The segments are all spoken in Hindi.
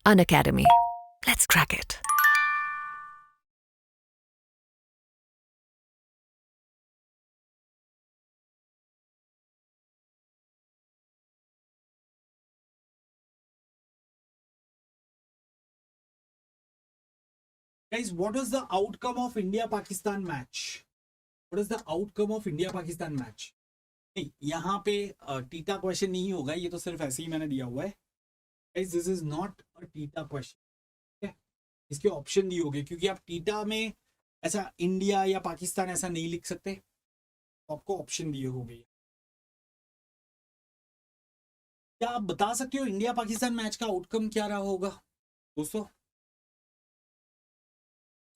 Unacademy. Let's crack it. Guys, what was the outcome of India-Pakistan match? What is the outcome of India-Pakistan match? नहीं, यहाँ पे टीटा क्वेश्चन नहीं होगा, ये तो सिर्फ ऐसे ही मैंने दिया हुआ है. Guys, this is not a theta question. ठीक है, इसके ऑप्शन दिए होंगे क्योंकि आप टीटा में ऐसा इंडिया या पाकिस्तान ऐसा नहीं लिख सकते, तो आपको ऑप्शन दिए होंगे. क्या आप बता सकते हो इंडिया पाकिस्तान मैच का आउटकम क्या रहा होगा दोस्तों?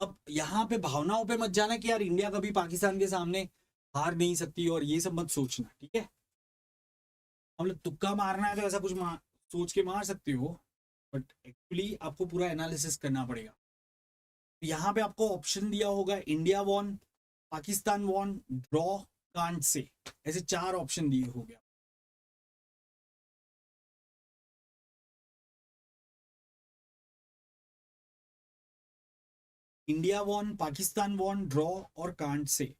अब यहाँ पे भावनाओं पे मत जाना कि यार इंडिया कभी पाकिस्तान के सामने हार नहीं सकती और ये सब मत सोचना, ठीक है? मतलब तुक्का मारना है तो ऐसा कुछ सोच के मार सकते हो, बट एक्चुअली आपको पूरा एनालिसिस करना पड़ेगा. यहाँ पे आपको ऑप्शन दिया होगा India won, Pakistan won, draw, can't say, ऐसे 4 ऑप्शन दिए हो गया. India won, Pakistan won, draw और कांट से.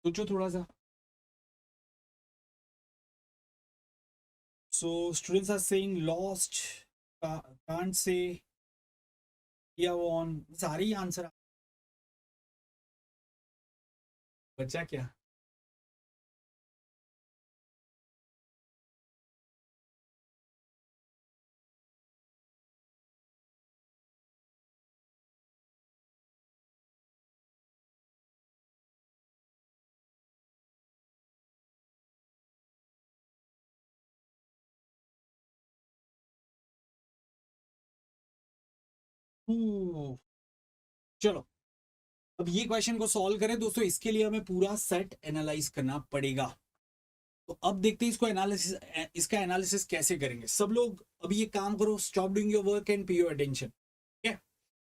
सोचो थोड़ा सा. So students are saying lost, can't say, yeah won. सारे ही आंसर बचा क्या? चलो अब ये क्वेश्चन को सॉल्व करें दोस्तों. इसके लिए हमें पूरा सेट एनालाइज करना पड़ेगा. तो अब देखते हैं इसको एनालिसिस, इसका एनालिसिस कैसे करेंगे. सब लोग अभी ये काम करो, stop doing your work and पे योर अटेंशन. ठीक है,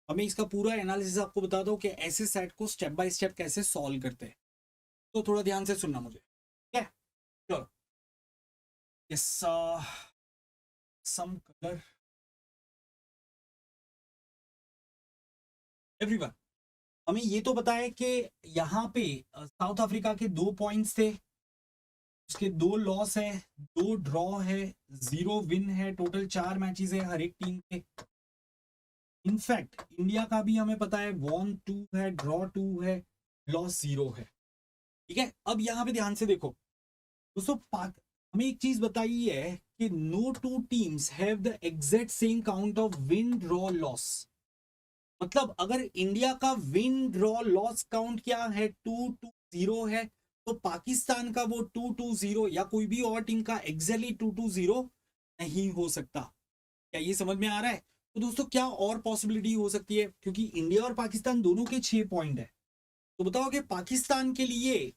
हमें इसका पूरा एनालिसिस आपको बता दो कि ऐसे सेट को स्टेप बाय स्टेप कैसे सॉल्व करते हैं. तो थोड़ा ध्यान से सुनना मुझे. ठीक है, चलो. Yes, some colour everyone. हमें ये तो पता है कि यहाँ पे साउथ अफ्रीका के 2 पॉइंट्स थे, उसके 2 लॉस है, 2 ड्रॉ है, 0 विन है, टोटल 4 मैचेस है हर एक टीम के. इनफैक्ट इंडिया का भी हमें पता है वॉन 2 है, ड्रॉ 2 है, लॉस 0 है. ठीक है, अब यहाँ पे ध्यान से देखो दोस्तों. हमें एक चीज बताई है कि no 2 teams have the exact same count of win, draw, loss. मतलब अगर इंडिया का विन, ड्रॉ, लॉस काउंट क्या है, 2-2-0 है, तो पाकिस्तान का वो 2-2-0 या कोई भी और टीम का एग्जैक्टली 2-2-0 नहीं हो सकता. क्या ये समझ में आ रहा है? तो दोस्तों क्या और पॉसिबिलिटी हो सकती है, क्योंकि इंडिया और पाकिस्तान दोनों के 6 पॉइंट है. तो बताओ कि पाकिस्तान के लिए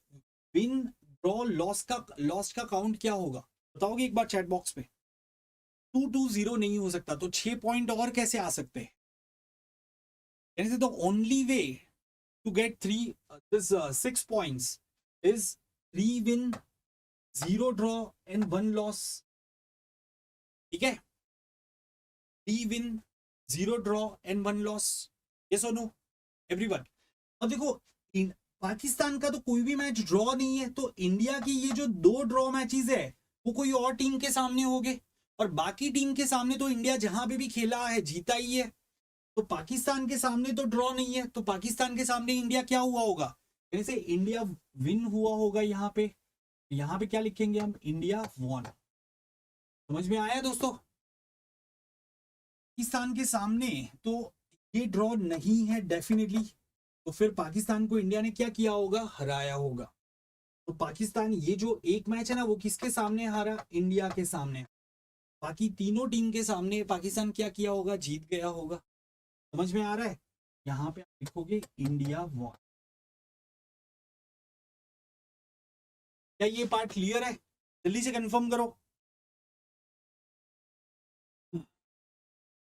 विन, ड्रॉ, लॉस का काउंट क्या होगा? बताओगे एक बार चैट बॉक्स में. 2-2-0 नहीं हो सकता, तो 6 पॉइंट और कैसे आ सकते हैं? The only way to get 6 points is 3 win, 0 draw and 1 loss. ठीक है, 3 win, 0 draw and 1 loss. Yes or no everyone? अब देखो पाकिस्तान का तो कोई भी मैच ड्रॉ नहीं है, तो इंडिया की ये जो 2 ड्रॉ मैचेस है वो कोई और टीम के सामने होंगे, और बाकी टीम के सामने तो इंडिया जहां पे भी खेला है जीता ही है. तो पाकिस्तान के सामने तो ड्रॉ नहीं है, तो पाकिस्तान के सामने इंडिया क्या हुआ होगा? जैसे इंडिया विन हुआ होगा. यहाँ पे क्या लिखेंगे हम? India won. समझ में आया दोस्तों? पाकिस्तान के सामने तो ये ड्रॉ नहीं है डेफिनेटली, तो फिर पाकिस्तान को इंडिया ने क्या किया होगा? हराया होगा. तो पाकिस्तान ये जो एक मैच है ना, वो किसके सामने हारा? इंडिया के सामने. बाकी तीनों टीम के सामने पाकिस्तान क्या किया होगा? जीत गया होगा. समझ में आ रहा है? यहां पे आप लिखोगे इंडिया वॉन. क्या ये पार्ट क्लियर है? जल्दी से कंफर्म करो.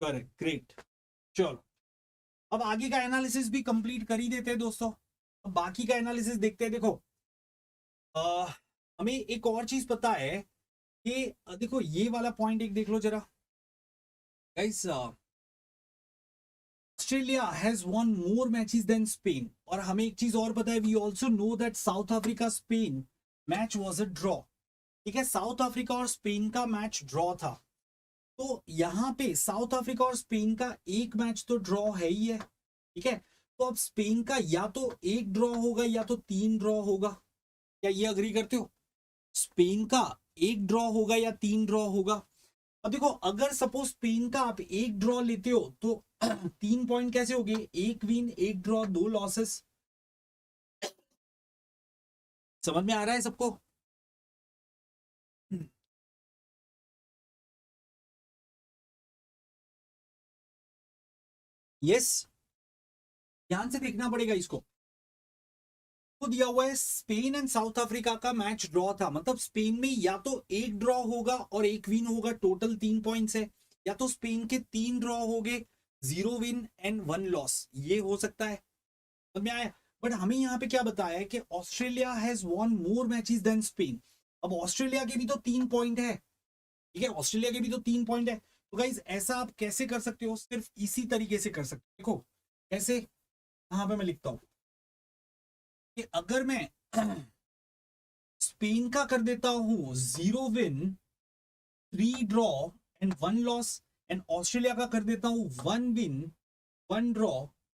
Correct, great. चलो अब आगे का एनालिसिस भी कंप्लीट कर ही देते हैं दोस्तों। अब बाकी का एनालिसिस देखते हैं। देखो हमें एक और चीज पता है कि देखो ये वाला पॉइंट एक देख लो जरा guys. Australia has won more matches than Spain, और हमें एक चीज और पता है, we also know that South Africa Spain match was a draw. ठीक है, साउथ अफ्रीका और स्पेन का मैच ड्रॉ था। तो यहाँ पे साउथ अफ्रीका और स्पेन का एक मैच तो ड्रॉ है ही है। ठीक है, तो अब स्पेन का या तो एक ड्रॉ होगा या तो 3 ड्रॉ होगा। क्या ये अग्री करते हो? स्पेन का एक ड्रॉ होगा या 3 ड्रॉ होगा। अब देखो अगर सपोज स्पेन का आप एक ड्रॉ लेते हो तो 3 पॉइंट कैसे हो गए? एक विन, एक ड्रॉ, 2 लॉसेस। समझ में आ रहा है सबको? यस, ध्यान से देखना पड़ेगा इसको। तो दिया हुआ है स्पेन एंड साउथ अफ्रीका का मैच ड्रॉ था, मतलब स्पेन में या तो एक ड्रॉ होगा और एक विन होगा, टोटल 3 पॉइंट्स है, या तो स्पेन के 3 ड्रॉ हो गए, 0 विन एंड 1 लॉस, ये हो सकता है। समझ में आया? बट हमें यहाँ पे क्या बताया है कि Australia has won more matches than Spain. अब ऑस्ट्रेलिया के भी तो 3 पॉइंट है। ठीक है, ऑस्ट्रेलिया के भी तो 3 पॉइंट है। तो गाइज ऐसा आप कैसे कर सकते हो? सिर्फ इसी तरीके से कर सकते हो। देखो कैसे, यहां पे मैं लिखता हूं कि अगर मैं स्पेन का कर देता हूं 0 win, 3 draw and 1 loss, and Australia का कर देता हूं 1 विन, 1 ड्रॉ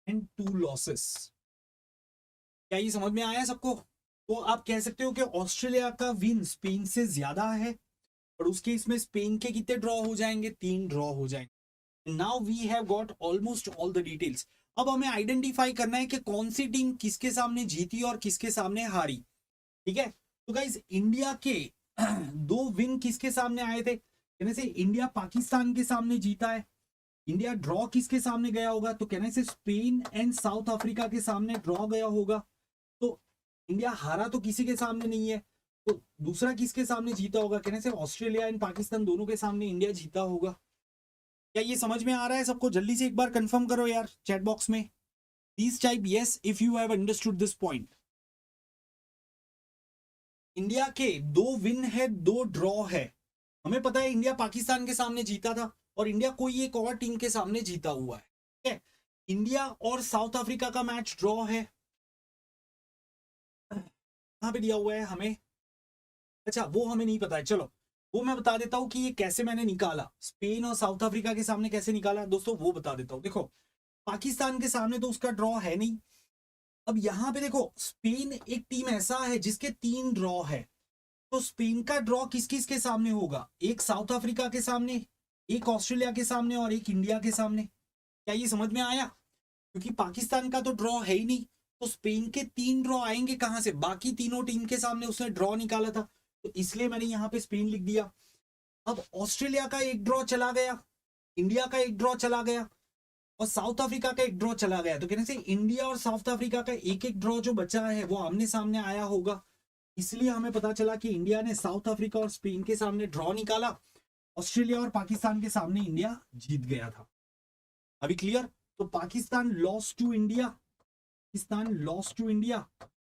एंड 2 लॉसेस। क्या ये समझ में आया सबको? तो आप कह सकते हो कि ऑस्ट्रेलिया का विन स्पेन से ज्यादा है, और उसके इसमें स्पेन के कितने ड्रॉ हो जाएंगे? 3 ड्रॉ हो जाएंगे। Now we have got almost all the details. अब हमें आइडेंटिफाई करना है कि कौन सी टीम किसके सामने जीती और किसके सामने हारी। ठीक है, तो गाइज इंडिया के 2 विन किसके सामने आए थे? कहने से इंडिया पाकिस्तान के सामने जीता है। इंडिया ड्रॉ किसके सामने गया होगा? तो कहने से स्पेन एंड साउथ अफ्रीका के सामने ड्रॉ गया होगा। तो इंडिया हारा तो किसी के सामने नहीं है, तो दूसरा किसके सामने जीता होगा? कहने से ऑस्ट्रेलिया एंड पाकिस्तान दोनों के सामने इंडिया जीता होगा। क्या ये समझ में आ रहा है सबको? जल्दी से एक बार कंफर्म करो यार चैट बॉक्स में। Please type yes if you have understood this point. India के 2 विन है, 2 ड्रॉ है। हमें पता है इंडिया पाकिस्तान के सामने जीता था, और इंडिया कोई एक और टीम के सामने जीता हुआ है। ठीक है, इंडिया और साउथ अफ्रीका का मैच ड्रॉ है। यहां पे दिया हुआ है हमें, अच्छा वो हमें नहीं पता है, चलो वो मैं बता देता हूं कि ये कैसे मैंने निकाला, स्पेन और साउथ अफ्रीका के सामने कैसे निकाला दोस्तों, वो बता देता हूं। देखो पाकिस्तान के सामने तो उसका ड्रॉ है नहीं। अब यहां पे देखो स्पेन एक टीम ऐसा है जिसके 3 ड्रॉ है, तो स्पेन का ड्रॉ किस किस के सामने होगा? एक साउथ अफ्रीका के सामने, एक ऑस्ट्रेलिया के सामने, और एक इंडिया के सामने। क्या ये समझ में आया? क्योंकि पाकिस्तान का तो ड्रॉ है ही नहीं, तो स्पेन के 3 ड्रॉ आएंगे कहां से? बाकी तीनों टीम के सामने उसने ड्रॉ निकाला था, तो इसलिए मैंने यहां पे स्पेन लिख दिया। अब ऑस्ट्रेलिया का एक ड्रॉ चला गया, इंडिया का एक ड्रॉ चला गया, और साउथ अफ्रीका का एक ड्रॉ चला गया, तो कहने से इंडिया और साउथ अफ्रीका का एक एक ड्रॉ जो बचा है वो आमने सामने आया होगा। इसलिए हमें पता चला कि इंडिया ने साउथ अफ्रीका और स्पेन के सामने ड्रॉ निकाला, ऑस्ट्रेलिया और पाकिस्तान के सामने इंडिया जीत गया था। अभी क्लियर? तो Pakistan loss to India, Pakistan loss to India,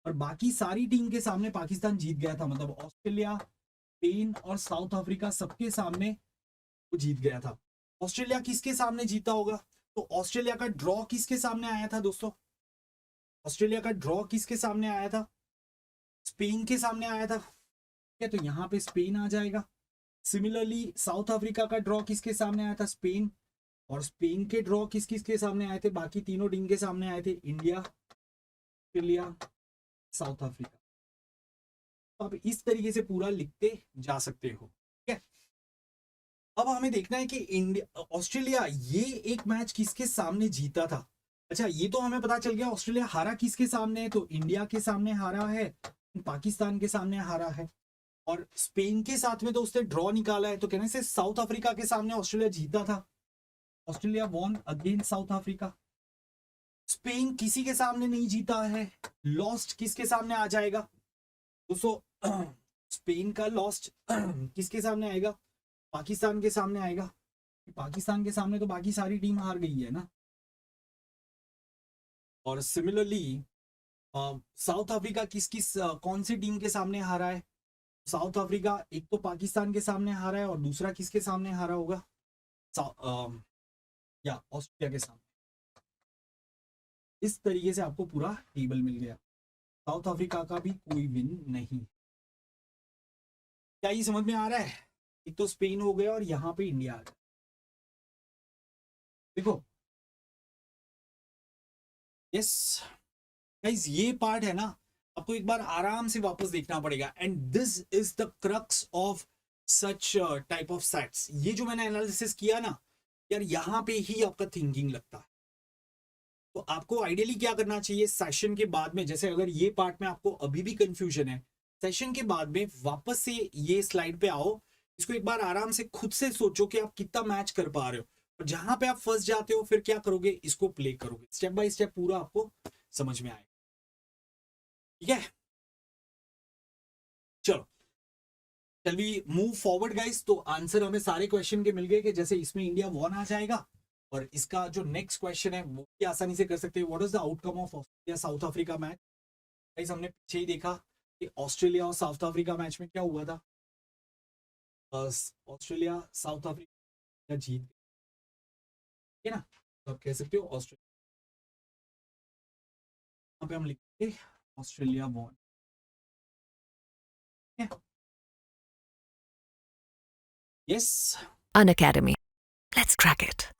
और बाकी सारी टीम के सामने पाकिस्तान जीत गया था, मतलब ऑस्ट्रेलिया, स्पेन और साउथ अफ्रीका सबके सामने वो जीत गया था। ऑस्ट्रेलिया किसके सामने जीता होगा? तो ऑस्ट्रेलिया का ड्रॉ किसके सामने आया था दोस्तों? ऑस्ट्रेलिया का ड्रॉ किसके सामने आया था? स्पेन के सामने आया था। ठीक है, तो यहां पे स्पेन आ जाएगा। सिमिलरली साउथ अफ्रीका का ड्रॉ किसके सामने आया था? स्पेन। और स्पेन के ड्रॉ किस किस के सामने आए थे? बाकी तीनों टीम के सामने आए थे, इंडिया, ऑस्ट्रेलिया, साउथ अफ्रीका। तो आप इस तरीके से पूरा लिखते जा सकते हो। ठीक है, अब हमें देखना है कि इंडिया ऑस्ट्रेलिया ये एक मैच किसके सामने जीता था। अच्छा ये तो हमें पता चल गया ऑस्ट्रेलिया हारा किसके सामने है, तो इंडिया के सामने हारा है, पाकिस्तान के सामने हारा है, और स्पेन के साथ में तो उसने ड्रॉ निकाला है, तो कहने से साउथ अफ्रीका के सामने ऑस्ट्रेलिया जीता था, Australia won against South Africa. Spain किसी के सामने नहीं जीता है, लॉस्ट किसके सामने आ जाएगा दोस्तों? स्पेन का लॉस्ट किसके सामने आएगा? पाकिस्तान के सामने आएगा। पाकिस्तान के सामने तो बाकी सारी टीम हार गई है ना। और सिमिलरली साउथ अफ्रीका किस किस कौन सी टीम के सामने हारा है? साउथ अफ्रीका एक तो पाकिस्तान के सामने हारा है और दूसरा किसके सामने हारा होगा? या ऑस्ट्रेलिया के सामने। इस तरीके से आपको पूरा टेबल मिल गया। साउथ अफ्रीका का भी कोई विन नहीं। क्या ये समझ में आ रहा है? एक तो स्पेन हो गया और यहां पे इंडिया आ गया। देखो यस गाइस, ये पार्ट है ना, आपको एक बार आराम से वापस देखना पड़ेगा। And this is the crux of such type of sets. ये जो मैंने एनालिसिस किया ना यार, यहां पे ही आपका थिंकिंग लगता है। तो आपको आइडियली क्या करना चाहिए सेशन के बाद में, जैसे अगर ये पार्ट में आपको अभी भी कंफ्यूजन है, सेशन के बाद में वापस से ये स्लाइड पे आओ, इसको एक बार आराम से खुद से सोचो कि आप कितना मैच कर पा रहे हो, और जहां पे आप फंस जाते हो फिर क्या करोगे, इसको प्ले करोगे स्टेप बाय स्टेप, पूरा आपको समझ में आएगा। ठीक है, चलो चल वी मूव फॉरवर्ड गाइस। तो आंसर हमें सारे क्वेश्चन के मिल गए कि जैसे इसमें इंडिया 1 आ जाएगा, और इसका जो नेक्स्ट क्वेश्चन है वो भी आसानी से कर सकते हैं। What is the outcome of Australia south Africa match? Guys हमने पीछे ही देखा कि ऑस्ट्रेलिया और साउथ अफ्रीका मैच में क्या हुआ था। ऑस्ट्रेलिया साउथ अफ्रीका जीत गई, ठीक है ना? तो आप कह सकते हो ऑस्ट्रेलिया, यहाँ पे हम लिखेंगे Australia won. Yes Unacademy. Let's crack it.